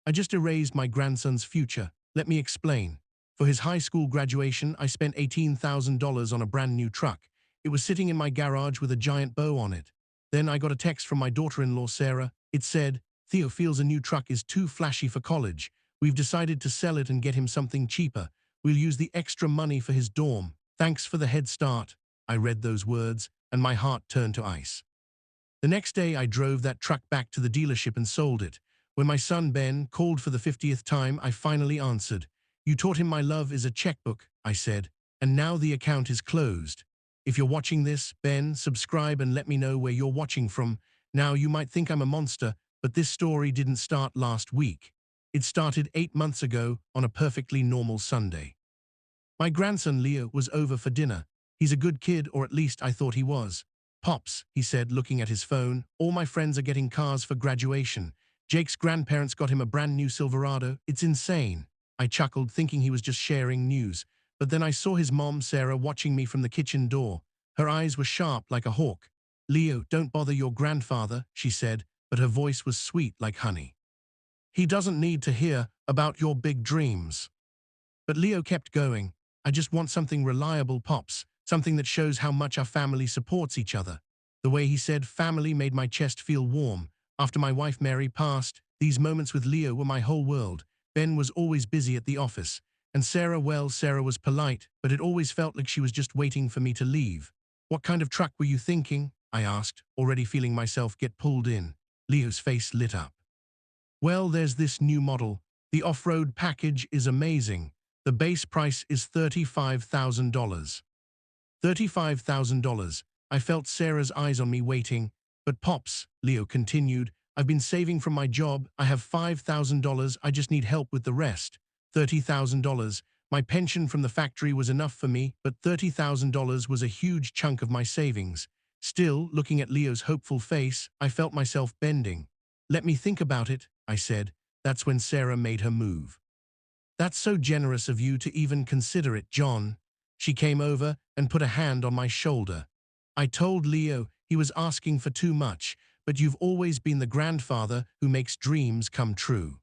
I just erased my grandson's future. Let me explain. For his high school graduation, I spent $18,000 on a brand new truck. It was sitting in my garage with a giant bow on it. Then I got a text from my daughter-in-law, Sarah. It said, "Theo feels a new truck is too flashy for college. We've decided to sell it and get him something cheaper. We'll use the extra money for his dorm. Thanks for the head start." I read those words, and my heart turned to ice. The next day, I drove that truck back to the dealership and sold it. When my son Ben called for the 50th time, I finally answered. "You taught him my love is a checkbook," I said, "and now the account is closed. If you're watching this, Ben, subscribe and let me know where you're watching from. Now, you might think I'm a monster, but this story didn't start last week. It started 8 months ago on a perfectly normal Sunday. My grandson Leo was over for dinner. He's a good kid, or at least I thought he was. "Pops," he said, looking at his phone, "all my friends are getting cars for graduation. Jake's grandparents got him a brand new Silverado. It's insane." I chuckled, thinking he was just sharing news. But then I saw his mom, Sarah, watching me from the kitchen door. Her eyes were sharp like a hawk. "Leo, don't bother your grandfather," she said, but her voice was sweet like honey. "He doesn't need to hear about your big dreams." But Leo kept going. "I just want something reliable, Pops, something that shows how much our family supports each other." The way he said family made my chest feel warm. After my wife Mary passed, these moments with Leo were my whole world. Ben was always busy at the office. And Sarah, well, Sarah was polite, but it always felt like she was just waiting for me to leave. "What kind of truck were you thinking?" I asked, already feeling myself get pulled in. Leo's face lit up. "Well, there's this new model. The off-road package is amazing. The base price is $35,000. $35,000. I felt Sarah's eyes on me waiting. "But Pops," Leo continued, "I've been saving from my job. I have $5,000. I just need help with the rest. $30,000. My pension from the factory was enough for me, but $30,000 was a huge chunk of my savings." Still, looking at Leo's hopeful face, I felt myself bending. "Let me think about it," I said. That's when Sarah made her move. "That's so generous of you to even consider it, John." She came over and put a hand on my shoulder. "I told Leo he was asking for too much, but you've always been the grandfather who makes dreams come true."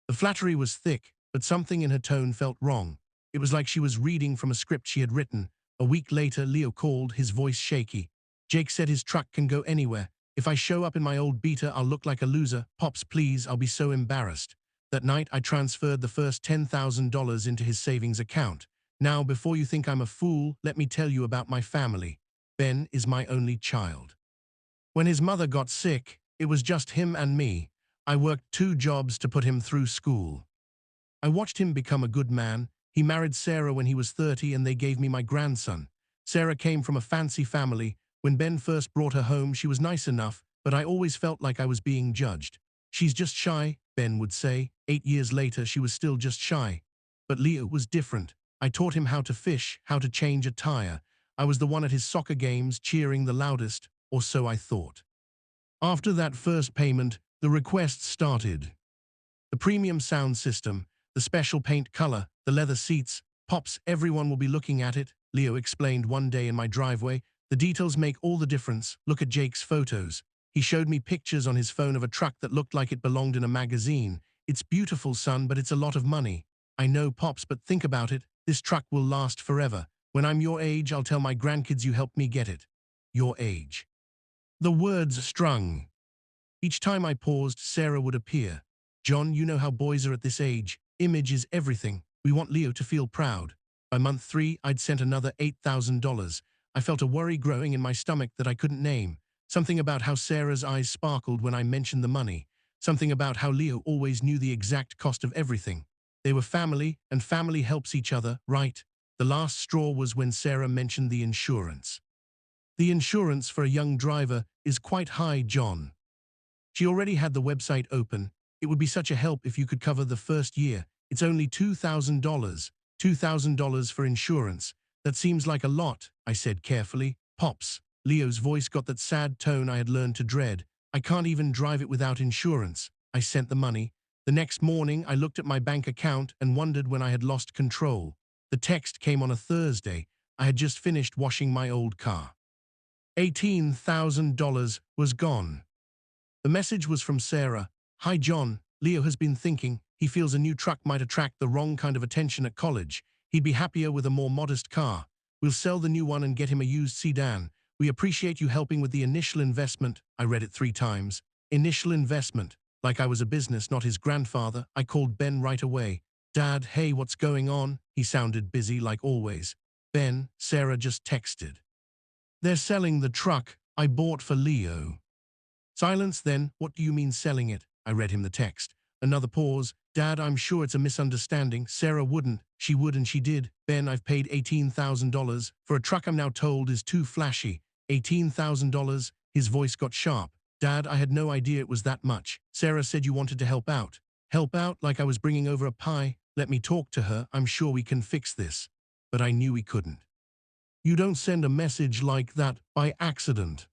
The flattery was thick, but something in her tone felt wrong. It was like she was reading from a script she had written. A week later, Leo called, his voice shaky. "Jake said his truck can go anywhere. If I show up in my old Beater, I'll look like a loser. Pops, please, I'll be so embarrassed." That night, I transferred the first $10,000 into his savings account. Now, before you think I'm a fool, let me tell you about my family. Ben is my only child. When his mother got sick, it was just him and me. I worked 2 jobs to put him through school. I watched him become a good man. He married Sarah when he was 30, and they gave me my grandson. Sarah came from a fancy family. When Ben first brought her home, she was nice enough, but I always felt like I was being judged. "She's just shy," Ben would say. 8 years later, she was still just shy. But Leo was different. I taught him how to fish, how to change a tire. I was the one at his soccer games cheering the loudest, or so I thought. After that first payment, the requests started. The premium sound system, the special paint color, the leather seats. "Pops, everyone will be looking at it," Leo explained one day in my driveway. "The details make all the difference. Look at Jake's photos." He showed me pictures on his phone of a truck that looked like it belonged in a magazine. "It's beautiful, son, but it's a lot of money." "I know, Pops, but think about it. This truck will last forever. When I'm your age, I'll tell my grandkids you helped me get it." Your age. The words strung. Each time I paused, Sarah would appear. "John, you know how boys are at this age. Image is everything. We want Leo to feel proud." By month 3, I'd sent another $8,000. I felt a worry growing in my stomach that I couldn't name. Something about how Sarah's eyes sparkled when I mentioned the money. Something about how Leo always knew the exact cost of everything. They were family, and family helps each other, right? The last straw was when Sarah mentioned the insurance. "The insurance for a young driver is quite high, John." She already had the website open. "It would be such a help if you could cover the first year. It's only $2,000. $2,000 for insurance. That seems like a lot," I said carefully. "Pops." Leo's voice got that sad tone I had learned to dread. "I can't even drive it without insurance." I sent the money. The next morning, I looked at my bank account and wondered when I had lost control. The text came on a Thursday. I had just finished washing my old car. $18,000 was gone. The message was from Sarah. "Hi, John. Leo has been thinking. He feels a new truck might attract the wrong kind of attention at college. He'd be happier with a more modest car. We'll sell the new one and get him a used sedan. We appreciate you helping with the initial investment. I read it 3 times. Initial investment. Like I was a business, not his grandfather. I called Ben right away. Dad, hey, what's going on? He sounded busy like always. Ben, Sarah just texted. They're selling the truck I bought for Leo. Silence then. What do you mean selling it? I read him the text. Another pause. Dad, I'm sure it's a misunderstanding. Sarah wouldn't. She would and she did. Ben, I've paid $18,000 for a truck I'm now told is too flashy. $18,000. His voice got sharp. Dad, I had no idea it was that much. Sarah said you wanted to help out. Help out like I was bringing over a pie? Let me talk to her. I'm sure we can fix this. But I knew we couldn't. You don't send a message like that by accident.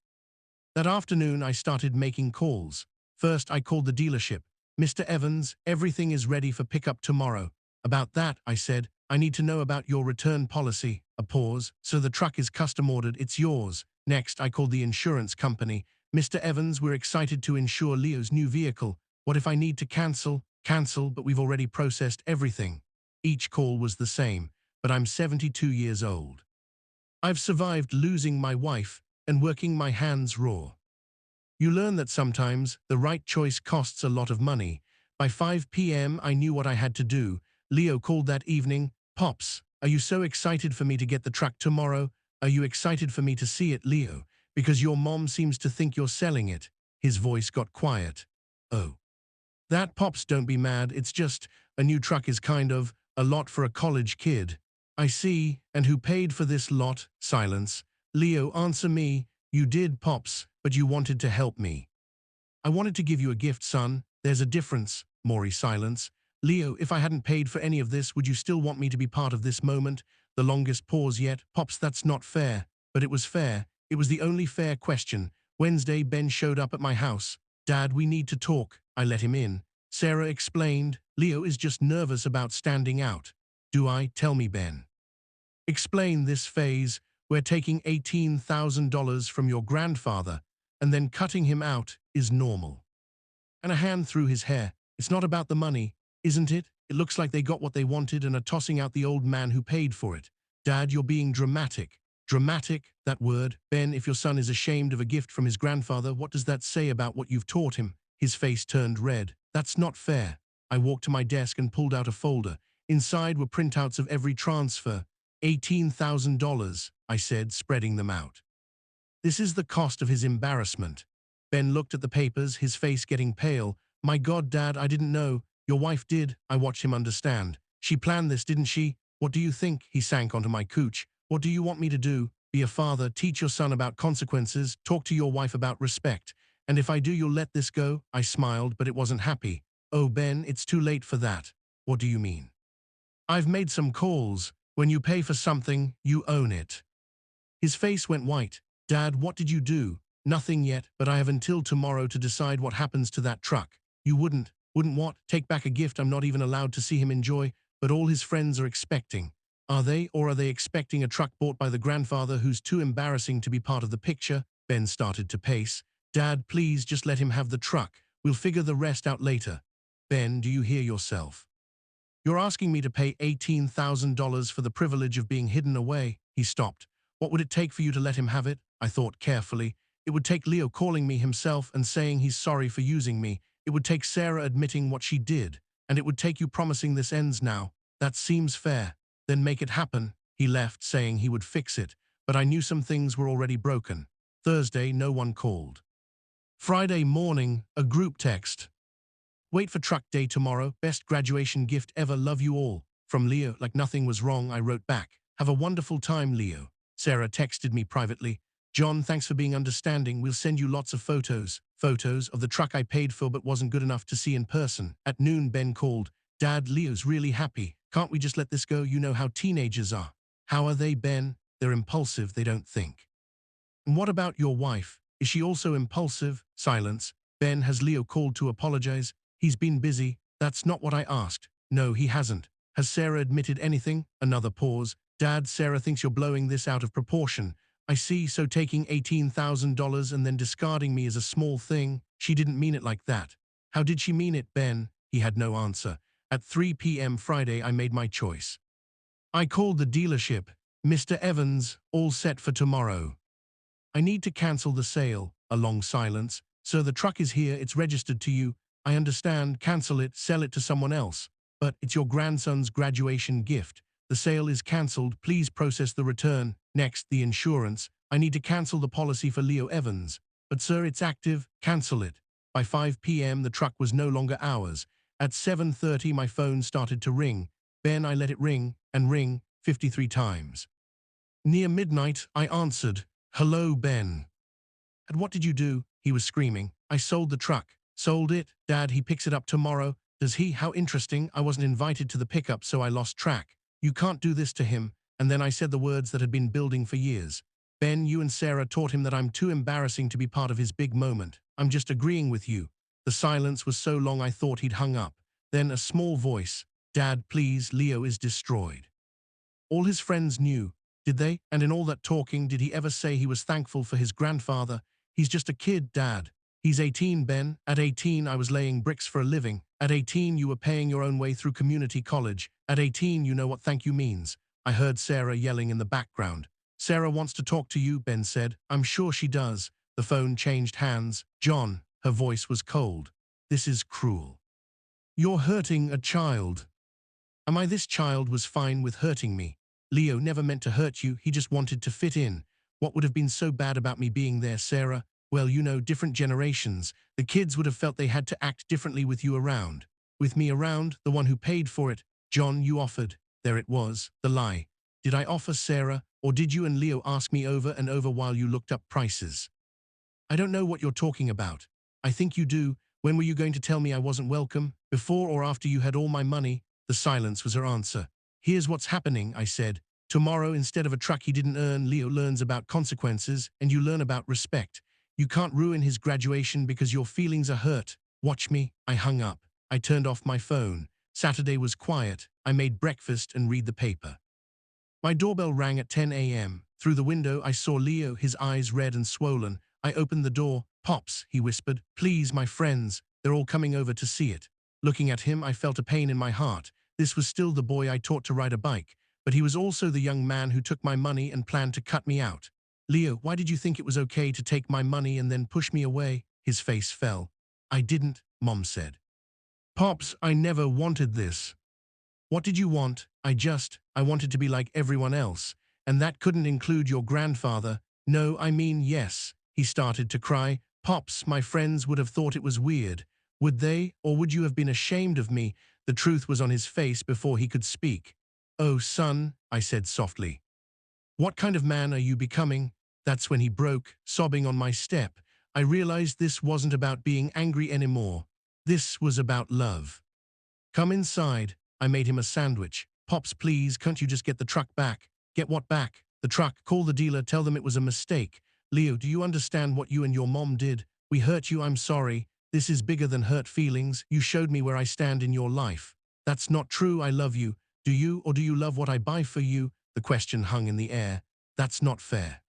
That afternoon, I started making calls. First, I called the dealership. Mr. Evans, everything is ready for pickup tomorrow. About that, I said, I need to know about your return policy. A pause. So the truck is custom ordered, it's yours. Next, I called the insurance company. Mr. Evans, we're excited to insure Leo's new vehicle. What if I need to cancel? Cancel, but we've already processed everything. Each call was the same, but I'm 72 years old. I've survived losing my wife and working my hands raw. You learn that sometimes the right choice costs a lot of money. By 5 p.m. I knew what I had to do. Leo called that evening. Pops, are you so excited for me to get the truck tomorrow? Are you excited for me to see it, Leo? Because your mom seems to think you're selling it. His voice got quiet. Oh. That, Pops, don't be mad. It's just a new truck is kind of a lot for a college kid. I see. And who paid for this lot? Silence. Leo, answer me. You did, Pops, but you wanted to help me. I wanted to give you a gift, son. There's a difference. Maury, silence. Leo, if I hadn't paid for any of this, would you still want me to be part of this moment? The longest pause yet. Pops, that's not fair. But it was fair. It was the only fair question. Wednesday, Ben showed up at my house. Dad, we need to talk. I let him in. Sarah explained. Leo is just nervous about standing out. Do I? Tell me, Ben. Explain this phase. We're taking $18,000 from your grandfather, and then cutting him out is normal. And a hand through his hair. It's not about the money, isn't it? It looks like they got what they wanted and are tossing out the old man who paid for it. Dad, you're being dramatic. Dramatic, that word. Ben, if your son is ashamed of a gift from his grandfather, what does that say about what you've taught him? His face turned red. That's not fair. I walked to my desk and pulled out a folder. Inside were printouts of every transfer. $18,000, I said, spreading them out. This is the cost of his embarrassment. Ben looked at the papers, his face getting pale. My God, Dad, I didn't know. Your wife did. I watched him understand. She planned this, didn't she? What do you think? He sank onto my couch. What do you want me to do? Be a father, teach your son about consequences, talk to your wife about respect. And if I do, you'll let this go? I smiled, but it wasn't happy. Oh, Ben, it's too late for that. What do you mean? I've made some calls. When you pay for something, you own it. His face went white. Dad, what did you do? Nothing yet, but I have until tomorrow to decide what happens to that truck. You wouldn't what? Take back a gift I'm not even allowed to see him enjoy, but all his friends are expecting. Are they, or are they expecting a truck bought by the grandfather who's too embarrassing to be part of the picture? Ben started to pace. Dad, please just let him have the truck. We'll figure the rest out later. Ben, do you hear yourself? You're asking me to pay $18,000 for the privilege of being hidden away. He stopped. What would it take for you to let him have it? I thought carefully. It would take Leo calling me himself and saying he's sorry for using me. It would take Sarah admitting what she did. And it would take you promising this ends now. That seems fair. Then make it happen. He left, saying he would fix it. But I knew some things were already broken. Thursday, no one called. Friday morning, a group text. Wait for truck day tomorrow. Best graduation gift ever. Love you all. From Leo, like nothing was wrong, I wrote back. Have a wonderful time, Leo. Sarah texted me privately. John, thanks for being understanding. We'll send you lots of photos. Photos of the truck I paid for but wasn't good enough to see in person. At noon, Ben called. Dad, Leo's really happy. Can't we just let this go? You know how teenagers are. How are they, Ben? They're impulsive, they don't think. And what about your wife? Is she also impulsive? Silence. Ben, has Leo called to apologize? He's been busy. That's not what I asked. No, he hasn't. Has Sarah admitted anything? Another pause. Dad, Sarah thinks you're blowing this out of proportion. I see, so taking $18,000 and then discarding me is a small thing. She didn't mean it like that. How did she mean it, Ben? He had no answer. At 3 p.m. Friday, I made my choice. I called the dealership. Mr. Evans, all set for tomorrow. I need to cancel the sale. A long silence. Sir, the truck is here. It's registered to you. I understand. Cancel it. Sell it to someone else. But it's your grandson's graduation gift. The sale is cancelled. Please process the return. Next, the insurance. I need to cancel the policy for Leo Evans. But sir, it's active. Cancel it. By 5 p.m., the truck was no longer ours. At 7:30, my phone started to ring. Ben, I let it ring and ring 53 times. Near midnight, I answered. Hello, Ben. And what did you do? He was screaming. I sold the truck. Sold it? Dad, he picks it up tomorrow. Does he? How interesting. I wasn't invited to the pickup, so I lost track. You can't do this to him. And then I said the words that had been building for years. Ben, you and Sarah taught him that I'm too embarrassing to be part of his big moment. I'm just agreeing with you. The silence was so long I thought he'd hung up. Then a small voice. Dad, please, Leo is destroyed. All his friends knew. Did they? And in all that talking, did he ever say he was thankful for his grandfather? He's just a kid, Dad. He's 18, Ben. At 18, I was laying bricks for a living. At 18, you were paying your own way through community college. At 18, you know what thank you means. I heard Sarah yelling in the background. Sarah wants to talk to you, Ben said. I'm sure she does. The phone changed hands. John. Her voice was cold. This is cruel. You're hurting a child. Am I? This child was fine with hurting me. Leo never meant to hurt you, he just wanted to fit in. What would have been so bad about me being there, Sarah? Well, you know, different generations. The kids would have felt they had to act differently with you around. With me around, the one who paid for it. John, you offered. There it was, the lie. Did I offer, Sarah, or did you and Leo ask me over and over while you looked up prices? I don't know what you're talking about. I think you do. When were you going to tell me I wasn't welcome? Before or after you had all my money? The silence was her answer. Here's what's happening, I said. Tomorrow, instead of a truck he didn't earn, Leo learns about consequences, and you learn about respect. You can't ruin his graduation because your feelings are hurt. Watch me. I hung up. I turned off my phone. Saturday was quiet. I made breakfast and read the paper. My doorbell rang at 10 a.m. Through the window, I saw Leo, his eyes red and swollen. I opened the door. Pops, he whispered. Please, my friends. They're all coming over to see it. Looking at him, I felt a pain in my heart. This was still the boy I taught to ride a bike, but he was also the young man who took my money and planned to cut me out. Leo, why did you think it was okay to take my money and then push me away? His face fell. I didn't, Mom said. Pops, I never wanted this. What did you want? I wanted to be like everyone else. And that couldn't include your grandfather. No, I mean, yes. He started to cry. Pops, my friends would have thought it was weird. Would they? Or would you have been ashamed of me? The truth was on his face before he could speak. Oh, son, I said softly. What kind of man are you becoming? That's when he broke, sobbing on my step. I realized this wasn't about being angry anymore. This was about love. Come inside. I made him a sandwich. Pops, please, can't you just get the truck back? Get what back? The truck. Call the dealer, tell them it was a mistake. Leo, do you understand what you and your mom did? We hurt you, I'm sorry. This is bigger than hurt feelings. You showed me where I stand in your life. That's not true, I love you. Do you, or do you love what I buy for you? The question hung in the air. That's not fair.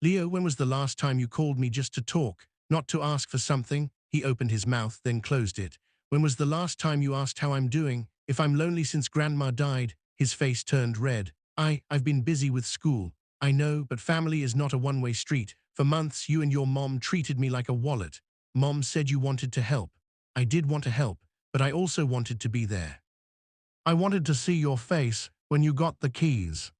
Leo, when was the last time you called me just to talk, not to ask for something? He opened his mouth, then closed it. When was the last time you asked how I'm doing? If I'm lonely since Grandma died? His face turned red. I've been busy with school. I know, but family is not a one-way street. For months, you and your mom treated me like a wallet. Mom said you wanted to help. I did want to help, but I also wanted to be there. I wanted to see your face when you got the keys.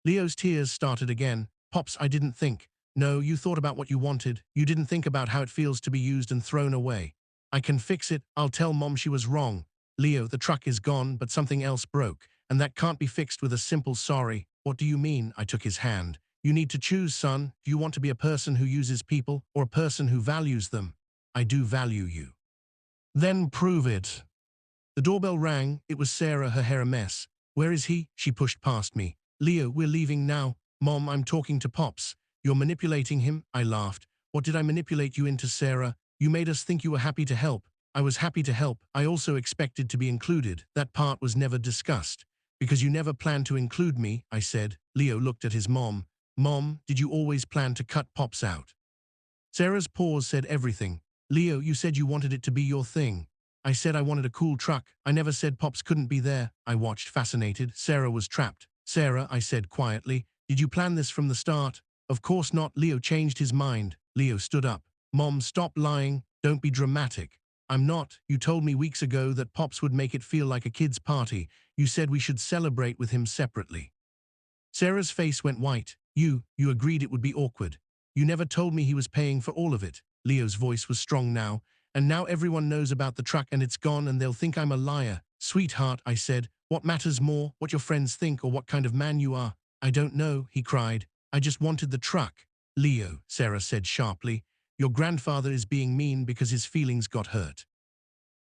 Leo's tears started again. Pops, I didn't think. No, you thought about what you wanted. You didn't think about how it feels to be used and thrown away. I can fix it. I'll tell Mom she was wrong. Leo, the truck is gone, but something else broke, and that can't be fixed with a simple sorry. What do you mean? I took his hand. You need to choose, son. Do you want to be a person who uses people or a person who values them? I do value you. Then prove it. The doorbell rang. It was Sarah, her hair a mess. Where is he? She pushed past me. Leo, we're leaving now. Mom, I'm talking to Pops. You're manipulating him? I laughed. What did I manipulate you into, Sarah? You made us think you were happy to help. I was happy to help. I also expected to be included. That part was never discussed. Because you never planned to include me, I said. Leo looked at his mom. Mom, did you always plan to cut Pops out? Sarah's pause said everything. Leo, you said you wanted it to be your thing. I said I wanted a cool truck. I never said Pops couldn't be there. I watched, fascinated. Sarah was trapped. Sarah, I said quietly, did you plan this from the start? Of course not. Leo changed his mind. Leo stood up. Mom, stop lying. Don't be dramatic. I'm not. You told me weeks ago that Pops would make it feel like a kid's party. You said we should celebrate with him separately. Sarah's face went white. You agreed it would be awkward. You never told me he was paying for all of it. Leo's voice was strong now. And now everyone knows about the truck and it's gone and they'll think I'm a liar. Sweetheart, I said, what matters more, what your friends think or what kind of man you are? I don't know, he cried. I just wanted the truck. Leo, Sarah said sharply, your grandfather is being mean because his feelings got hurt.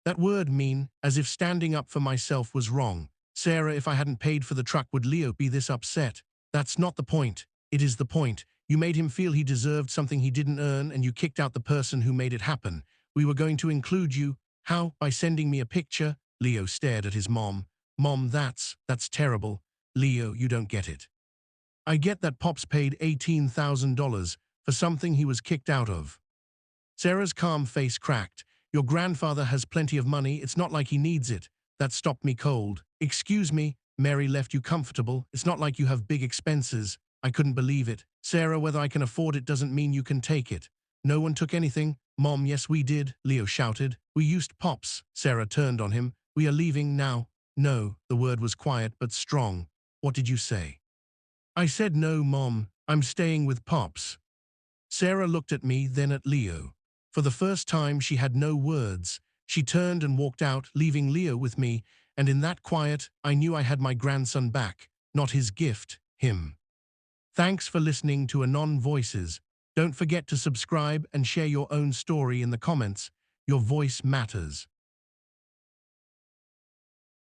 That word mean, as if standing up for myself was wrong. Sarah, if I hadn't paid for the truck, would Leo be this upset? That's not the point. It is the point. You made him feel he deserved something he didn't earn and you kicked out the person who made it happen. We were going to include you. How? By sending me a picture? Leo stared at his mom. Mom, that's terrible. Leo, you don't get it. I get that Pops paid $18,000 for something he was kicked out of. Sarah's calm face cracked. Your grandfather has plenty of money. It's not like he needs it. That stopped me cold. Excuse me, Mary left you comfortable. It's not like you have big expenses. I couldn't believe it. Sarah, whether I can afford it doesn't mean you can take it. No one took anything. Mom, yes we did, Leo shouted. We used Pops. Sarah turned on him. We are leaving now. No, the word was quiet but strong. What did you say? I said no, Mom. I'm staying with Pops. Sarah looked at me, then at Leo. For the first time, she had no words. She turned and walked out, leaving Leo with me, and in that quiet, I knew I had my grandson back, not his gift, him. Thanks for listening to Anon Voices. Don't forget to subscribe and share your own story in the comments. Your voice matters.